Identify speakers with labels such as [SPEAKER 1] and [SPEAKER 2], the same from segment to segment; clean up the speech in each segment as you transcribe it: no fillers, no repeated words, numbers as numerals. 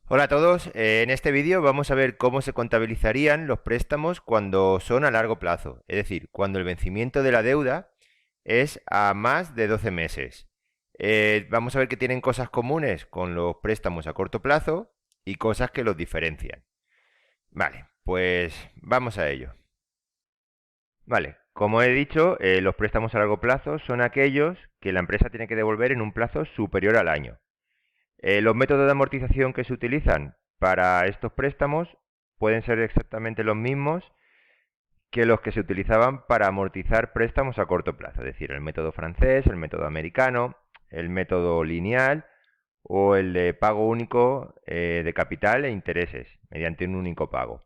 [SPEAKER 1] Hola a todos, en este vídeo vamos a ver cómo se contabilizarían los préstamos cuando son a largo plazo, es decir, cuando el vencimiento de la deuda es a más de 12 meses. Vamos a ver que tienen cosas comunes con los préstamos a corto plazo y cosas que los diferencian. Vale, pues vamos a ello. Vale, como he dicho, los préstamos a largo plazo son aquellos que la empresa tiene que devolver en un plazo superior al año. Los métodos de amortización que se utilizan para estos préstamos pueden ser exactamente los mismos que los que se utilizaban para amortizar préstamos a corto plazo, es decir, el método francés, el método americano, el método lineal o el de pago único de capital e intereses mediante un único pago.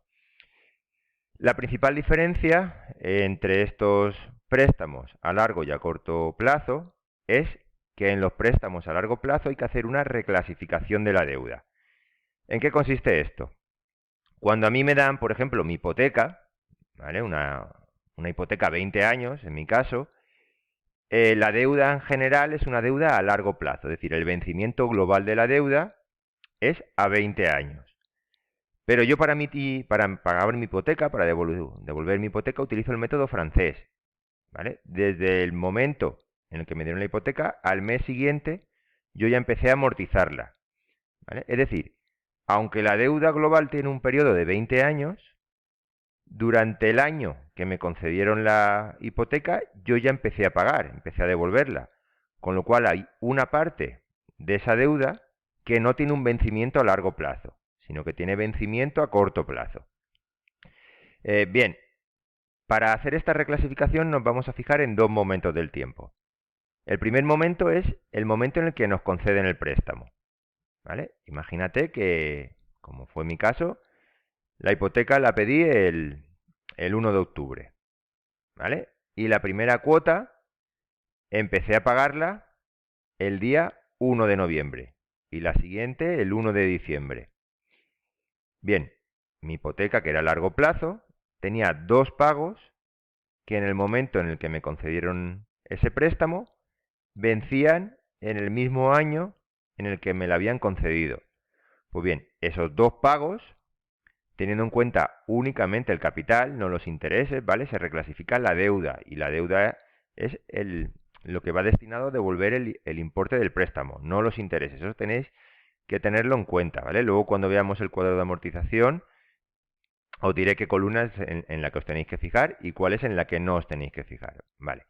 [SPEAKER 1] La principal diferencia entre estos préstamos a largo y a corto plazo es que en los préstamos a largo plazo hay que hacer una reclasificación de la deuda. ¿En qué consiste esto? Cuando a mí me dan, por ejemplo, mi hipoteca, ¿vale? Una hipoteca a 20 años, en mi caso, la deuda en general es una deuda a largo plazo, es decir, el vencimiento global de la deuda es a 20 años. Pero yo para pagar mi hipoteca, para devolver mi hipoteca, utilizo el método francés, ¿vale? Desde el momento en el que me dieron la hipoteca, al mes siguiente, yo ya empecé a amortizarla, ¿vale? Es decir, aunque la deuda global tiene un periodo de 20 años, durante el año que me concedieron la hipoteca, yo ya empecé a pagar, empecé a devolverla. Con lo cual hay una parte de esa deuda que no tiene un vencimiento a largo plazo, sino que tiene vencimiento a corto plazo. Bien, para hacer esta reclasificación nos vamos a fijar en dos momentos del tiempo. El primer momento es el momento en el que nos conceden el préstamo, ¿vale? Imagínate que, como fue mi caso, la hipoteca la pedí el 1 de octubre, ¿vale? Y la primera cuota empecé a pagarla el día 1 de noviembre y la siguiente el 1 de diciembre. Bien, mi hipoteca, que era a largo plazo, tenía dos pagos que en el momento en el que me concedieron ese préstamo vencían en el mismo año en el que me la habían concedido. Pues bien, esos dos pagos, teniendo en cuenta únicamente el capital, no los intereses, ¿vale? Se reclasifica la deuda y la deuda es lo que va destinado a devolver el importe del préstamo, no los intereses. Eso tenéis que tenerlo en cuenta, ¿vale? Luego cuando veamos el cuadro de amortización os diré qué columnas en la que os tenéis que fijar y cuáles en la que no os tenéis que fijar, ¿vale?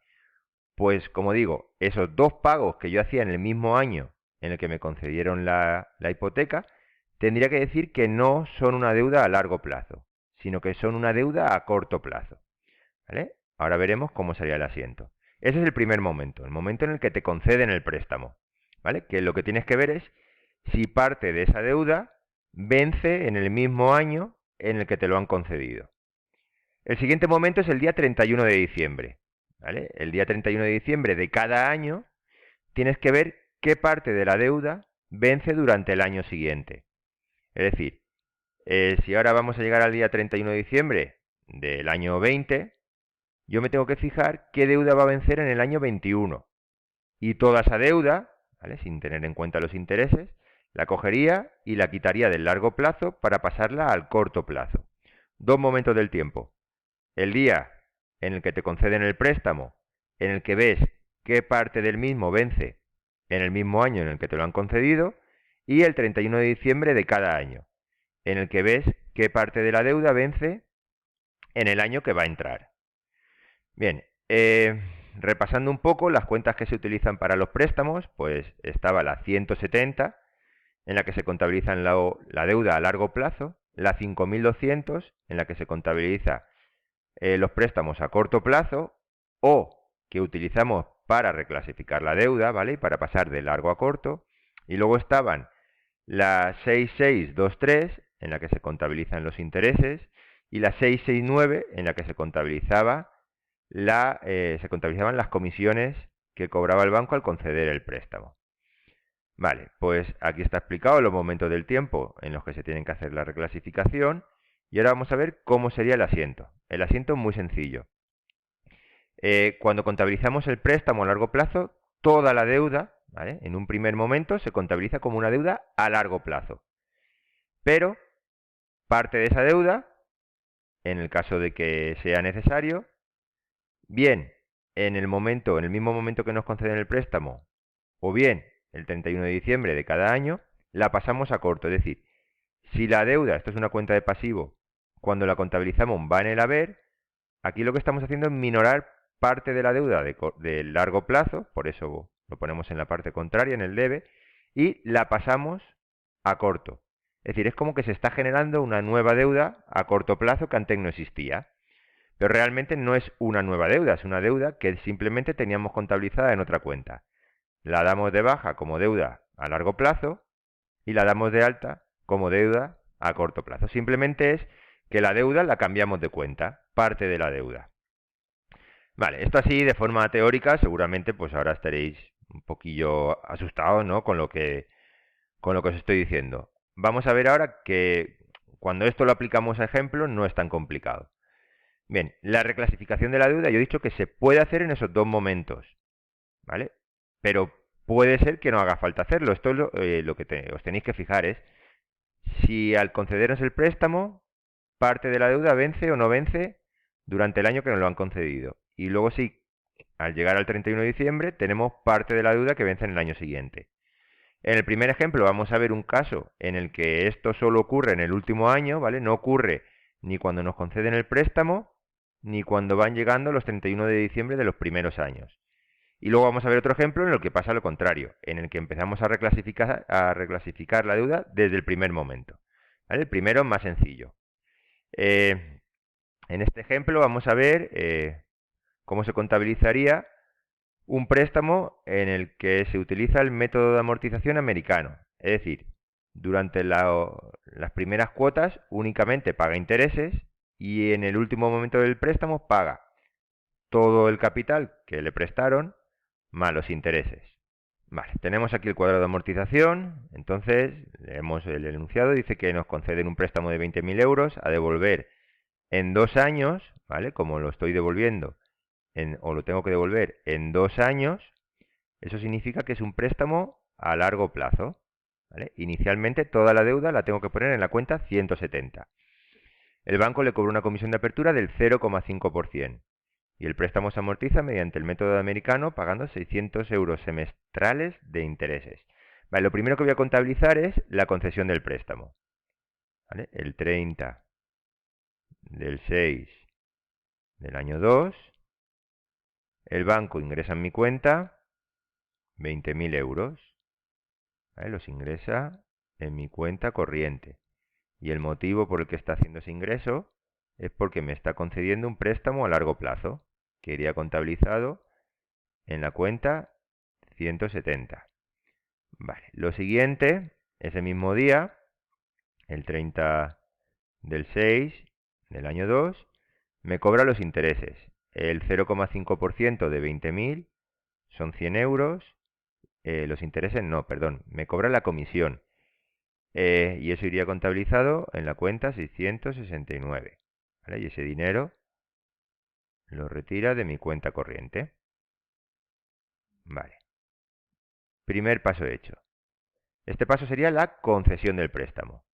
[SPEAKER 1] Pues como digo, esos dos pagos que yo hacía en el mismo año en el que me concedieron la hipoteca, tendría que decir que no son una deuda a largo plazo, sino que son una deuda a corto plazo, ¿vale? Ahora veremos cómo sería el asiento. Ese es el primer momento, el momento en el que te conceden el préstamo, ¿vale? Que lo que tienes que ver es si parte de esa deuda vence en el mismo año en el que te lo han concedido. El siguiente momento es el día 31 de diciembre, ¿vale? El día 31 de diciembre de cada año tienes que ver qué parte de la deuda vence durante el año siguiente. Es decir, si ahora vamos a llegar al día 31 de diciembre del año 20, yo me tengo que fijar qué deuda va a vencer en el año 21. Y toda esa deuda, ¿vale? Sin tener en cuenta los intereses, la cogería y la quitaría del largo plazo para pasarla al corto plazo. Dos momentos del tiempo. El día en el que te conceden el préstamo, en el que ves qué parte del mismo vence en el mismo año en el que te lo han concedido, y el 31 de diciembre de cada año, en el que ves qué parte de la deuda vence en el año que va a entrar. Bien, repasando un poco las cuentas que se utilizan para los préstamos, pues estaba la 170, en la que se contabiliza la deuda a largo plazo, la 5200, en la que se contabiliza los préstamos a corto plazo, o que utilizamos para reclasificar la deuda, ¿vale? Y para pasar de largo a corto. Y luego estaban la 6623, en la que se contabilizan los intereses, y la 669, en la que se contabilizaban las comisiones que cobraba el banco al conceder el préstamo. Vale, pues aquí está explicado los momentos del tiempo en los que se tienen que hacer la reclasificación y ahora vamos a ver cómo sería el asiento. El asiento es muy sencillo. Cuando contabilizamos el préstamo a largo plazo, toda la deuda, ¿vale? En un primer momento se contabiliza como una deuda a largo plazo. pero parte de esa deuda, en el caso de que sea necesario, bien en el mismo momento que nos conceden el préstamo, o bien el 31 de diciembre de cada año, la pasamos a corto. Es decir, si la deuda, esto es una cuenta de pasivo, cuando la contabilizamos va en el haber, aquí lo que estamos haciendo es minorar parte de la deuda de largo plazo, por eso lo ponemos en la parte contraria, en el debe, y la pasamos a corto. Es decir, es como que se está generando una nueva deuda a corto plazo que antes no existía. Pero realmente no es una nueva deuda, es una deuda que simplemente teníamos contabilizada en otra cuenta. La damos de baja como deuda a largo plazo y la damos de alta como deuda a corto plazo. Simplemente es que la deuda la cambiamos de cuenta, parte de la deuda. Vale, esto así de forma teórica, seguramente pues ahora estaréis un poquillo asustados, ¿no? Con lo que os estoy diciendo. Vamos a ver ahora que cuando esto lo aplicamos a ejemplos no es tan complicado. Bien, la reclasificación de la deuda yo he dicho que se puede hacer en esos dos momentos, ¿vale? Pero puede ser que no haga falta hacerlo. Esto es lo que os tenéis que fijar es si al concedernos el préstamo, parte de la deuda vence o no vence durante el año que nos lo han concedido. Y luego si al llegar al 31 de diciembre tenemos parte de la deuda que vence en el año siguiente. En el primer ejemplo vamos a ver un caso en el que esto solo ocurre en el último año, ¿vale? No ocurre ni cuando nos conceden el préstamo, ni cuando van llegando los 31 de diciembre de los primeros años. Y luego vamos a ver otro ejemplo en el que pasa lo contrario, en el que empezamos a reclasificar la deuda desde el primer momento. ¿Vale? El primero más sencillo. En este ejemplo vamos a ver cómo se contabilizaría un préstamo en el que se utiliza el método de amortización americano. Es decir, durante las primeras cuotas únicamente paga intereses y en el último momento del préstamo paga todo el capital que le prestaron más los intereses. Vale, tenemos aquí el cuadro de amortización. Entonces, leemos el enunciado, dice que nos conceden un préstamo de 20.000 euros a devolver en 2 años, ¿vale? Como lo estoy devolviendo o lo tengo que devolver en 2 años, eso significa que es un préstamo a largo plazo, ¿vale? Inicialmente toda la deuda la tengo que poner en la cuenta 170. El banco le cobra una comisión de apertura del 0,5% y el préstamo se amortiza mediante el método americano pagando 600 euros semestrales de intereses. Vale, lo primero que voy a contabilizar es la concesión del préstamo. ¿Vale? El 30 del 6 del año 2, el banco ingresa en mi cuenta 20.000 euros. ¿Vale? Los ingresa en mi cuenta corriente. Y el motivo por el que está haciendo ese ingreso es porque me está concediendo un préstamo a largo plazo que iría contabilizado en la cuenta 170. Vale, lo siguiente, ese mismo día, el 30 del 6 del año 2, me cobra los intereses. El 0,5% de 20.000 son 100 euros. Los intereses no, perdón, me cobra la comisión. Y eso iría contabilizado en la cuenta 669. ¿Vale? Y ese dinero lo retira de mi cuenta corriente. Vale. Primer paso hecho. Este paso sería la concesión del préstamo.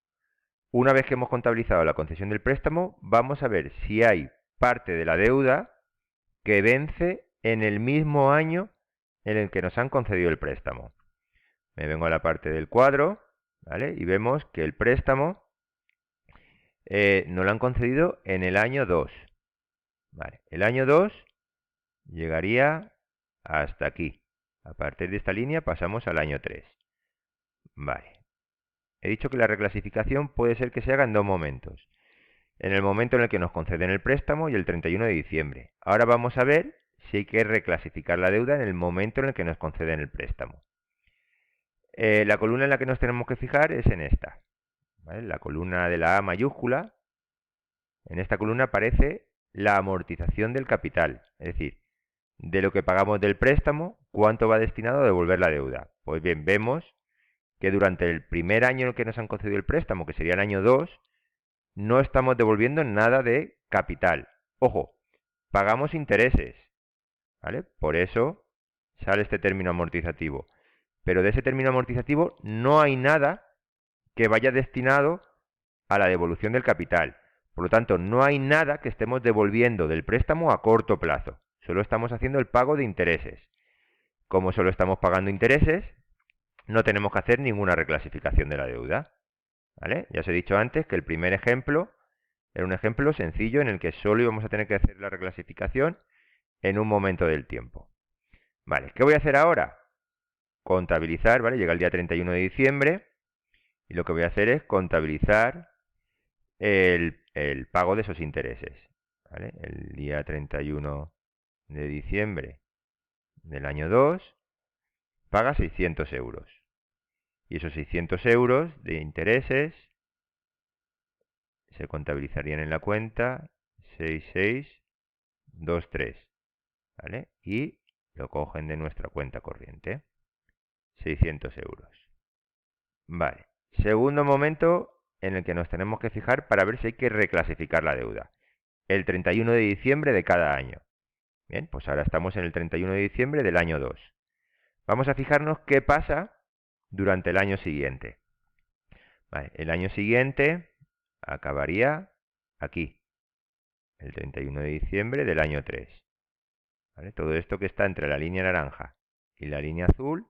[SPEAKER 1] Una vez que hemos contabilizado la concesión del préstamo, vamos a ver si hay parte de la deuda que vence en el mismo año en el que nos han concedido el préstamo. Me vengo a la parte del cuadro, ¿vale? Y vemos que el préstamo nos lo han concedido en el año 2. Vale, el año 2 llegaría hasta aquí. A partir de esta línea pasamos al año 3. Vale. He dicho que la reclasificación puede ser que se haga en dos momentos. En el momento en el que nos conceden el préstamo y el 31 de diciembre. Ahora vamos a ver si hay que reclasificar la deuda en el momento en el que nos conceden el préstamo. La columna en la que nos tenemos que fijar es en esta. ¿Vale? La columna de la A mayúscula. En esta columna aparece la amortización del capital. Es decir, de lo que pagamos del préstamo, cuánto va destinado a devolver la deuda. Pues bien, vemos que durante el primer año en el que nos han concedido el préstamo, que sería el año 2, no estamos devolviendo nada de capital. Ojo, pagamos intereses, ¿vale? Por eso sale este término amortizativo. Pero de ese término amortizativo no hay nada que vaya destinado a la devolución del capital. Por lo tanto, no hay nada que estemos devolviendo del préstamo a corto plazo. Solo estamos haciendo el pago de intereses. Como solo estamos pagando intereses, no tenemos que hacer ninguna reclasificación de la deuda. ¿Vale? Ya os he dicho antes que el primer ejemplo era un ejemplo sencillo en el que solo íbamos a tener que hacer la reclasificación en un momento del tiempo. Vale, ¿qué voy a hacer ahora? Contabilizar, ¿vale? Llega el día 31 de diciembre y lo que voy a hacer es contabilizar el pago de esos intereses. ¿Vale? El día 31 de diciembre del año 2 paga 600 euros. Y esos 600 euros de intereses se contabilizarían en la cuenta 6623. ¿Vale? Y lo cogen de nuestra cuenta corriente. 600 euros. Vale. Segundo momento en el que nos tenemos que fijar para ver si hay que reclasificar la deuda. El 31 de diciembre de cada año. Bien, pues ahora estamos en el 31 de diciembre del año 2. Vamos a fijarnos qué pasa durante el año siguiente. Vale, el año siguiente acabaría aquí, el 31 de diciembre del año 3. ¿Vale? Todo esto que está entre la línea naranja y la línea azul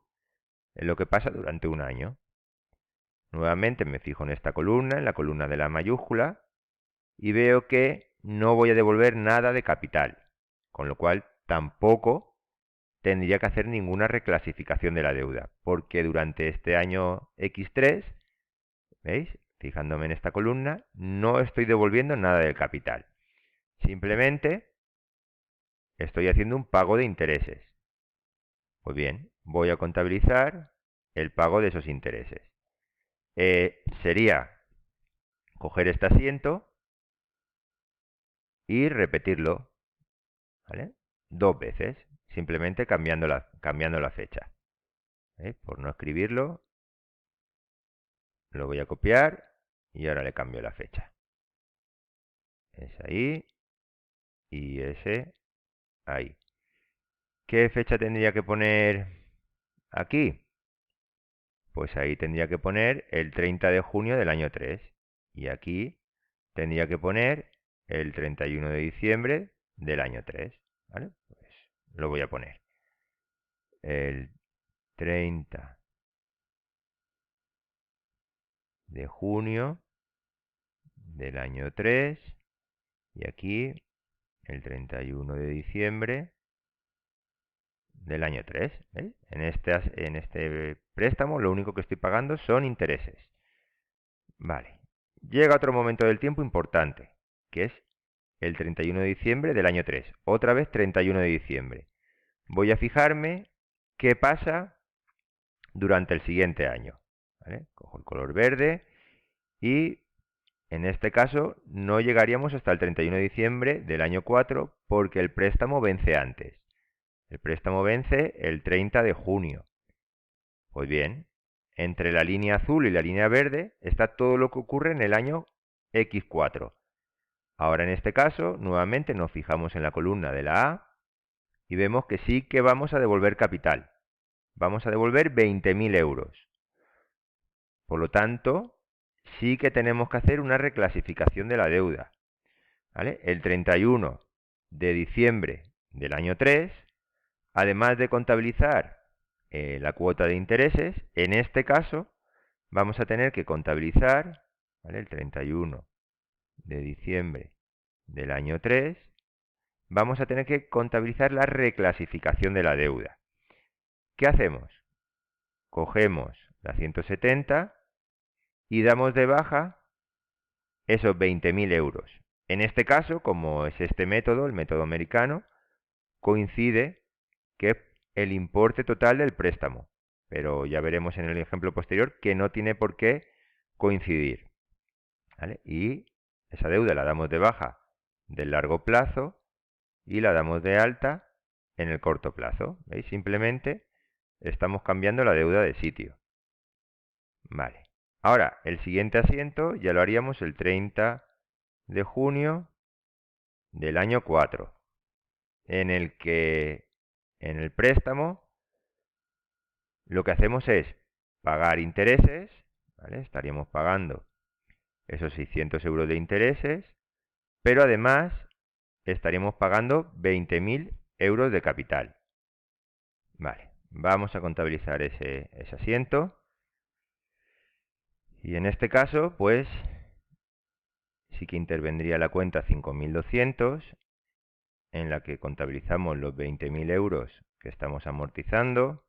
[SPEAKER 1] es lo que pasa durante un año. Nuevamente me fijo en esta columna, en la columna de la mayúscula, y veo que no voy a devolver nada de capital, con lo cual tampoco tendría que hacer ninguna reclasificación de la deuda, porque durante este año X3, ¿veis? Fijándome en esta columna, no estoy devolviendo nada del capital. Simplemente estoy haciendo un pago de intereses. Pues bien, voy a contabilizar el pago de esos intereses. Sería coger este asiento y repetirlo, ¿vale? 2 veces, simplemente cambiando la fecha. Por no escribirlo, lo voy a copiar y ahora le cambio la fecha. Es ahí y ese ahí. ¿Qué fecha tendría que poner aquí? Pues ahí tendría que poner el 30 de junio del año 3. Y aquí tendría que poner el 31 de diciembre del año 3. ¿Vale? Pues lo voy a poner. El 30 de junio del año 3 y aquí el 31 de diciembre del año 3. ¿Veis? En este préstamo lo único que estoy pagando son intereses. Vale. Llega otro momento del tiempo importante, que es el 31 de diciembre del año 3. Otra vez 31 de diciembre. Voy a fijarme qué pasa durante el siguiente año. ¿Vale? Cojo el color verde y en este caso no llegaríamos hasta el 31 de diciembre del año 4 porque el préstamo vence antes. El préstamo vence el 30 de junio. Pues bien, entre la línea azul y la línea verde está todo lo que ocurre en el año X4. Ahora en este caso, nuevamente nos fijamos en la columna de la A y vemos que sí que vamos a devolver capital. Vamos a devolver 20.000 euros. Por lo tanto, sí que tenemos que hacer una reclasificación de la deuda. ¿Vale? El 31 de diciembre del año 3, además de contabilizar la cuota de intereses, en este caso vamos a tener que contabilizar, ¿vale? El 31 de diciembre del año 3, vamos a tener que contabilizar la reclasificación de la deuda. ¿Qué hacemos? Cogemos la 170 y damos de baja esos 20.000 euros. En este caso, como es este método, el método americano, coincide que el importe total del préstamo. Pero ya veremos en el ejemplo posterior que no tiene por qué coincidir. ¿Vale? Y esa deuda la damos de baja del largo plazo y la damos de alta en el corto plazo. ¿Veis? Simplemente estamos cambiando la deuda de sitio. Vale. Ahora, el siguiente asiento ya lo haríamos el 30 de junio del año 4, en el que en el préstamo lo que hacemos es pagar intereses, ¿vale? Estaríamos pagando esos 600 euros de intereses, pero además estaríamos pagando 20.000 euros de capital. Vale, vamos a contabilizar ese asiento. Y en este caso, pues, sí que intervendría la cuenta 5.200, en la que contabilizamos los 20.000 euros que estamos amortizando.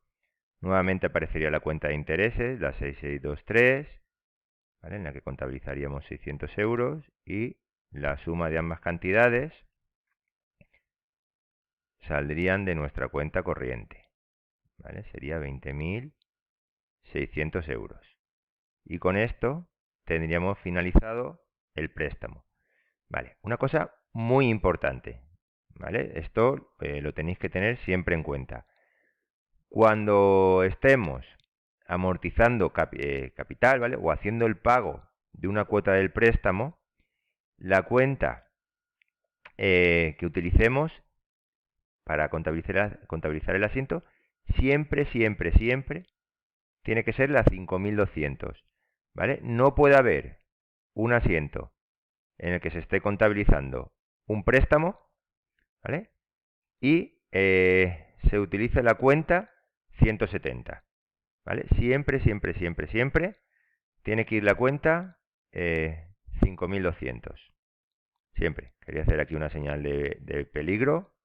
[SPEAKER 1] Nuevamente aparecería la cuenta de intereses, la 6623, ¿vale? En la que contabilizaríamos 600 euros y la suma de ambas cantidades saldrían de nuestra cuenta corriente, ¿vale? Sería 20.600 euros. Y con esto tendríamos finalizado el préstamo. Vale, una cosa muy importante, ¿vale? Esto lo tenéis que tener siempre en cuenta. Cuando estemos amortizando capital, ¿vale? O haciendo el pago de una cuota del préstamo, la cuenta que utilicemos para contabilizar el asiento siempre tiene que ser la 5.200, ¿vale? No puede haber un asiento en el que se esté contabilizando un préstamo, ¿vale? Y se utilice la cuenta 170, ¿vale? Siempre tiene que ir la cuenta 5.200. Siempre. Quería hacer aquí una señal de peligro,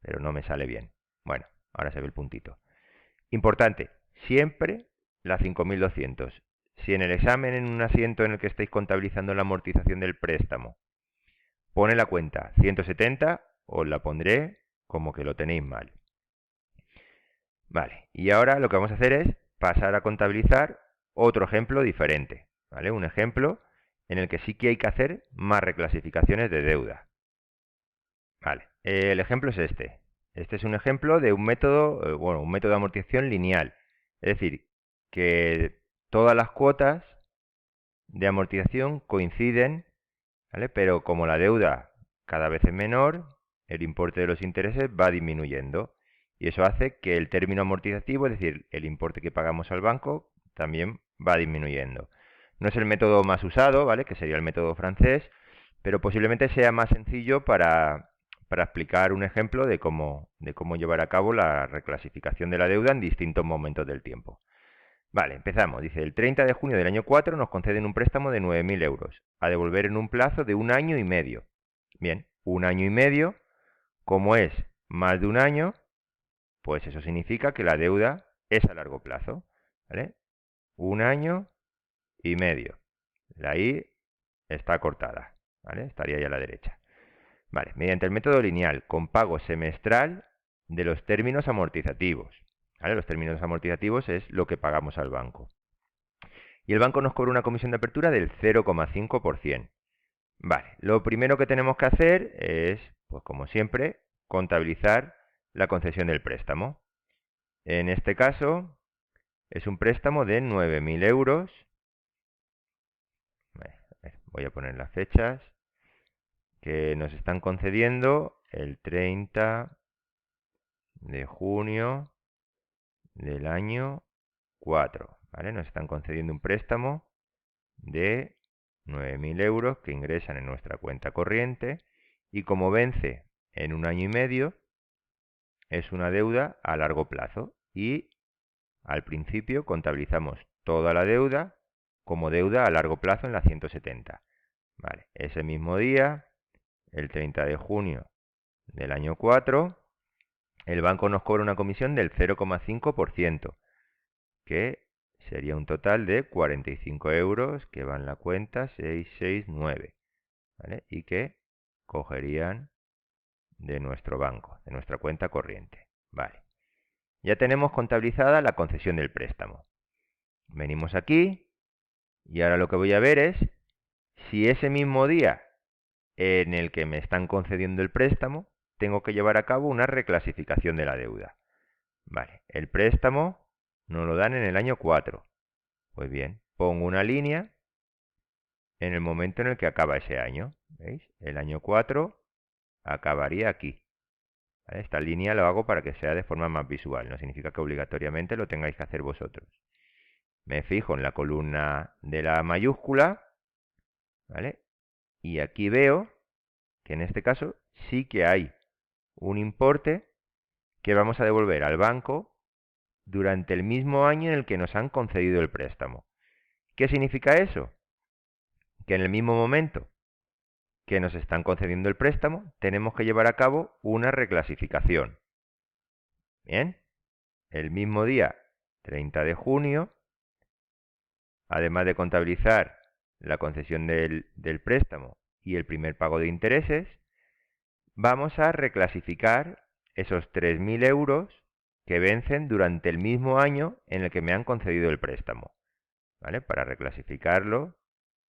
[SPEAKER 1] pero no me sale bien. Bueno, ahora se ve el puntito. Importante, siempre la 5.200. Si en el examen, en un asiento en el que estáis contabilizando la amortización del préstamo, pone la cuenta 170, os la pondré como que lo tenéis mal. Vale, y ahora lo que vamos a hacer es pasar a contabilizar otro ejemplo diferente, ¿vale? Un ejemplo en el que sí que hay que hacer más reclasificaciones de deuda. Vale, el ejemplo es este. Este es un ejemplo de un método, un método de amortización lineal. Es decir, que todas las cuotas de amortización coinciden, ¿vale? Pero como la deuda cada vez es menor, el importe de los intereses va disminuyendo. Y eso hace que el término amortizativo, es decir, el importe que pagamos al banco, también va disminuyendo. No es el método más usado, ¿vale? Que sería el método francés, pero posiblemente sea más sencillo para explicar un ejemplo de cómo llevar a cabo la reclasificación de la deuda en distintos momentos del tiempo. Vale, empezamos. Dice, el 30 de junio del año 4 nos conceden un préstamo de 9.000 euros, a devolver en un plazo de 1 año y medio. Bien, 1 año y medio, como es más de un año, pues eso significa que la deuda es a largo plazo, ¿vale? 1 año y medio. La I está cortada, ¿vale? Estaría ya a la derecha. Vale, mediante el método lineal, con pago semestral de los términos amortizativos. ¿Vale? Los términos amortizativos es lo que pagamos al banco. Y el banco nos cobra una comisión de apertura del 0,5%. Vale, lo primero que tenemos que hacer es, pues como siempre, contabilizar la concesión del préstamo. En este caso, es un préstamo de 9.000 euros. Voy a poner las fechas que nos están concediendo el 30 de junio del año 4. ¿Vale? Nos están concediendo un préstamo de 9.000 euros que ingresan en nuestra cuenta corriente y como vence en 1 año y medio, es una deuda a largo plazo y al principio contabilizamos toda la deuda como deuda a largo plazo en la 170. Vale, ese mismo día, el 30 de junio del año 4, el banco nos cobra una comisión del 0,5%, que sería un total de 45 euros que va en la cuenta 669, ¿vale? Y que cogerían de nuestro banco, de nuestra cuenta corriente. Vale. Ya tenemos contabilizada la concesión del préstamo. Venimos aquí y ahora lo que voy a ver es si ese mismo día en el que me están concediendo el préstamo tengo que llevar a cabo una reclasificación de la deuda. Vale, el préstamo nos lo dan en el año 4. Pues bien, pongo una línea en el momento en el que acaba ese año. ¿Veis? El año 4 acabaría aquí. ¿Vale? Esta línea lo hago para que sea de forma más visual. No significa que obligatoriamente lo tengáis que hacer vosotros. Me fijo en la columna de la mayúscula ¿vale? Y aquí veo que en este caso sí que hay un importe que vamos a devolver al banco durante el mismo año en el que nos han concedido el préstamo. ¿Qué significa eso? Que en el mismo momento que nos están concediendo el préstamo, tenemos que llevar a cabo una reclasificación. Bien, el mismo día, 30 de junio, además de contabilizar la concesión del préstamo y el primer pago de intereses, vamos a reclasificar esos 3.000 euros que vencen durante el mismo año en el que me han concedido el préstamo. ¿Vale? Para reclasificarlo,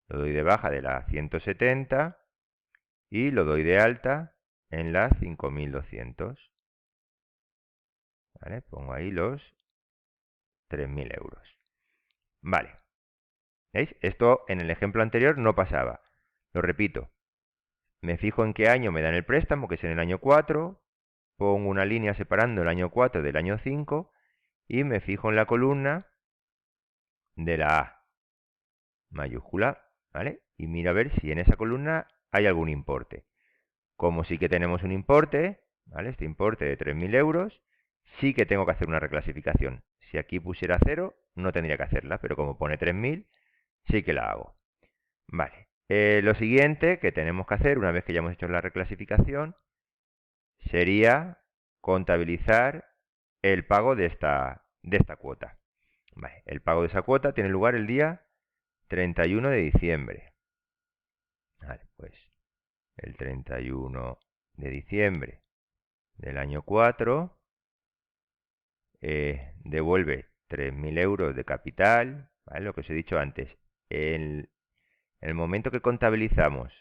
[SPEAKER 1] lo doy de baja de la 170 y lo doy de alta en la 5.200. ¿Vale? Pongo ahí los 3.000 euros. Vale. ¿Veis? Esto en el ejemplo anterior no pasaba. Lo repito. Me fijo en qué año me dan el préstamo, que es en el año 4. Pongo una línea separando el año 4 del año 5 y me fijo en la columna de la A mayúscula, ¿vale? Y miro a ver si en esa columna hay algún importe. Como sí que tenemos un importe, ¿vale? Este importe de 3.000 euros, sí que tengo que hacer una reclasificación. Si aquí pusiera 0, no tendría que hacerla, pero como pone 3.000, sí que la hago. Vale. Lo siguiente que tenemos que hacer, una vez que ya hemos hecho la reclasificación, sería contabilizar el pago de esta cuota. Vale. El pago de esa cuota tiene lugar el día 31 de diciembre. Vale, pues el 31 de diciembre del año 4 devuelve 3.000 euros de capital, ¿vale? Lo que os he dicho antes. En el momento que contabilizamos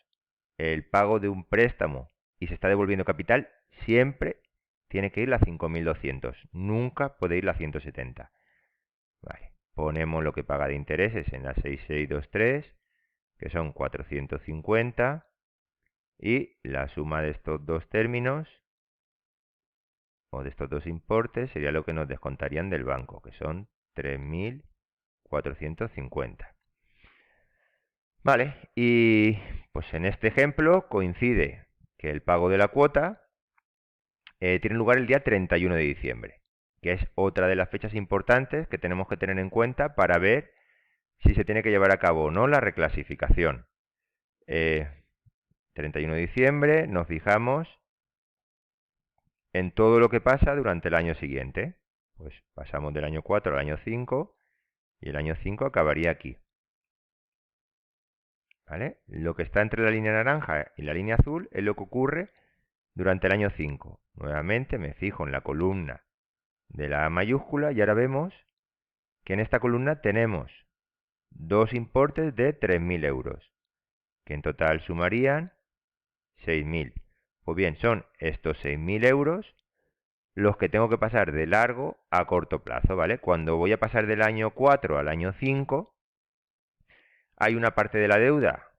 [SPEAKER 1] el pago de un préstamo y se está devolviendo capital, siempre tiene que ir la 5.200. Nunca puede ir la 170. Vale. Ponemos lo que paga de intereses en la 6623, que son 450. Y la suma de estos dos términos, o de estos dos importes, sería lo que nos descontarían del banco, que son 3.450. Vale, y pues en este ejemplo coincide que el pago de la cuota tiene lugar el día 31 de diciembre, que es otra de las fechas importantes que tenemos que tener en cuenta para ver si se tiene que llevar a cabo o no la reclasificación. 31 de diciembre, nos fijamos en todo lo que pasa durante el año siguiente. Pues pasamos del año 4 al año 5 y el año 5 acabaría aquí. ¿Vale? Lo que está entre la línea naranja y la línea azul es lo que ocurre durante el año 5. Nuevamente me fijo en la columna de la A mayúscula y ahora vemos que en esta columna tenemos dos importes de 3.000 euros, que en total sumarían 6.000. Pues bien, son estos 6.000 euros los que tengo que pasar de largo a corto plazo, ¿vale? Cuando voy a pasar del año 4 al año 5, hay una parte de la deuda,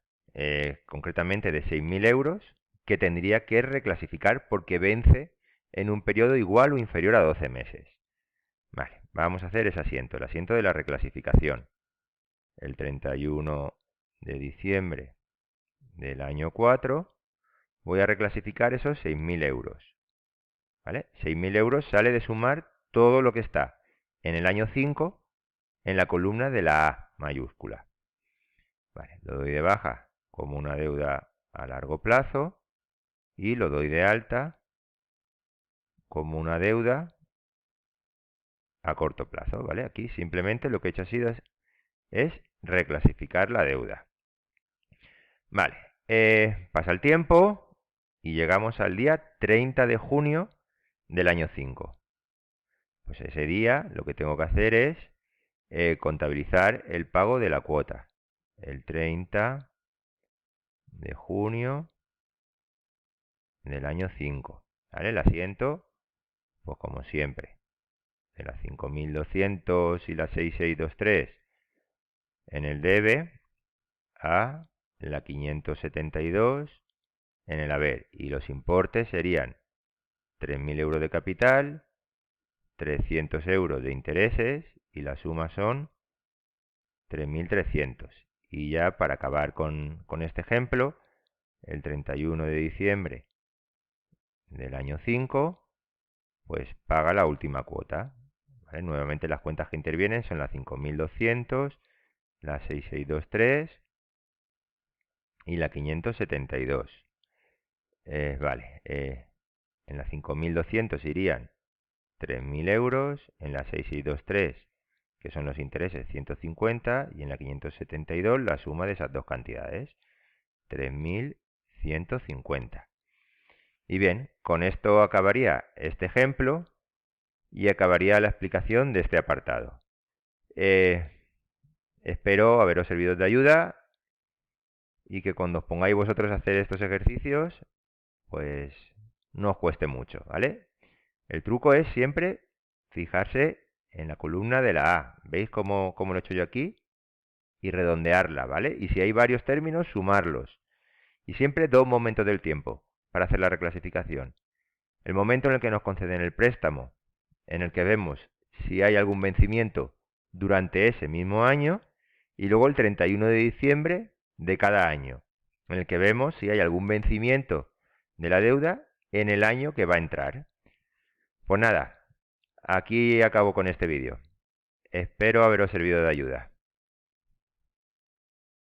[SPEAKER 1] concretamente de 6.000 euros, que tendría que reclasificar porque vence en un periodo igual o inferior a 12 meses. Vale, vamos a hacer ese asiento, el asiento de la reclasificación. El 31 de diciembre del año 4 voy a reclasificar esos 6.000 euros. ¿Vale? 6.000 euros sale de sumar todo lo que está en el año 5 en la columna de la A mayúscula. Vale, lo doy de baja como una deuda a largo plazo y lo doy de alta como una deuda a corto plazo. ¿Vale? Aquí simplemente lo que he hecho es reclasificar la deuda. Vale, pasa el tiempo y llegamos al día 30 de junio del año 5. Pues ese día lo que tengo que hacer es contabilizar el pago de la cuota. El 30 de junio del año 5. ¿Vale? El asiento, pues como siempre, de las 5.200 y las 6.623 en el debe a la 572 en el haber. Y los importes serían 3.000 euros de capital, 300 euros de intereses y la suma son 3.300. Y ya para acabar con este ejemplo, el 31 de diciembre del año 5, pues paga la última cuota. ¿Vale? Nuevamente las cuentas que intervienen son la 5.200, la 6623 y la 572. Vale, en la 5.200 irían 3.000 euros, en la 6623, que son los intereses, 150, y en la 572 la suma de esas dos cantidades, 3.150. Y bien, con esto acabaría este ejemplo y acabaría la explicación de este apartado. Espero haberos servido de ayuda y que cuando os pongáis vosotros a hacer estos ejercicios, pues no os cueste mucho, ¿vale? El truco es siempre fijarse en la columna de la A. ¿Veis cómo lo he hecho yo aquí? Y redondearla, ¿vale? Y si hay varios términos, sumarlos. Y siempre dos momentos del tiempo para hacer la reclasificación. El momento en el que nos conceden el préstamo, en el que vemos si hay algún vencimiento durante ese mismo año, y luego el 31 de diciembre de cada año, en el que vemos si hay algún vencimiento de la deuda en el año que va a entrar. Pues nada, aquí acabo con este vídeo. Espero haberos servido de ayuda.